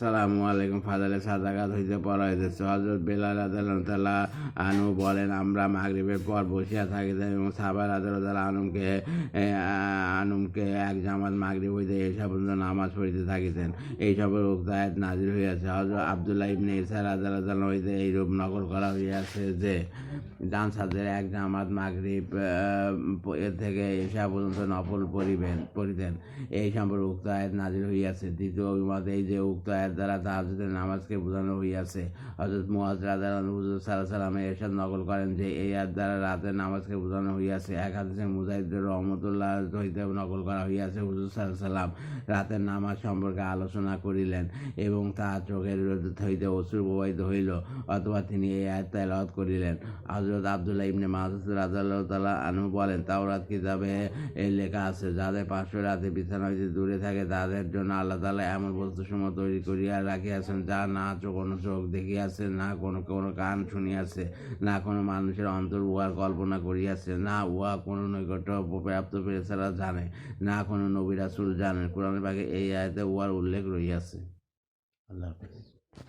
সালামু আলাইকুম ফাদালে সাদাকাত হইতে পড়া হইতেছে। হজরত বেলাল রাদিয়াল্লাহু তাআলা আনহু বলেন, আমরা মাগরিবের পর বসিয়া থাকিতাম এবং সাহাবা রাদিয়াল্লাহু তাআলা আনুমকে এক জামাত মাগরিব হইতে এশা পর্যন্ত নামাজ পড়িতে থাকিতেন। এই সবের উক্ত আয়াত নাযিল হইয়াছে। হযরত আব্দুল্লাহ ইবনে ইসা রাদিয়াল্লাহু তাআলা হইতে এইরূপ নকল করা হইয়াছে যে ডানসাদের এক জামাত মাগরিব থেকে এশা পর্যন্ত নফল পড়িতেন। এই সম্পর্কে উক্ত আয়াত নাযিল হইয়াছে। দ্বিতীয় অভিমত এই যে উক্ত আয়াত দ্বারা তাহাজ্জুদের নামাজকে বোঝানো হইয়াছে। হযরত মুআয রাদিয়াল্লাহু আনহু হুজুর সাল্লাল্লাহু আলাইহি ওয়াসাল্লামের ইরশাদ নকল করেন যে এই আয়াত দ্বারা রাতের নামাজকে বোঝানো হইয়াছে। এক হাদিসে মুজাহিদ রহমাতুল্লাহ হইতে নকল করা হইয়াছে, হুজুর সাল্লাল্লাহু আলাইহি ওয়াসাল্লাম রাতের নামাজ সম্পর্কে আলোচনা করিলেন এবং তাহার চোখের হইতে অশ্রু প্রবাহিত হইল, অথবা তিনি এই আয়াত তেলাওয়াত করিলেন। হযরত আব্দুল্লাহ ইবনে মাসউদ রাদিয়াল্লাহু তাআলা আনহু বলেন, তাওরাত কিতাবে লেখা আছে, যাদের 500 রাতে বিছানা হইতে দূরে থাকে তাদের জন্য আল্লাহ তাআলা এমন বস্তুসমূহ তৈরি করিয়া রাখিয়াছেন যা না কোনো চোখ দেখিয়াছে, না কোনো কান শুনিয়াছে, না কোনো মানুষের অন্তর উহার কল্পনা করিয়াছে, না উহা কোনো নৈকট্য প্রাপ্ত ফেরেশতারা জানে, না কোনো নবী রাসূল জানেন। কুরআন পাকে এই আয়াতে উহার উল্লেখ রহিয়াছে। আল্লাহ হাফেজ।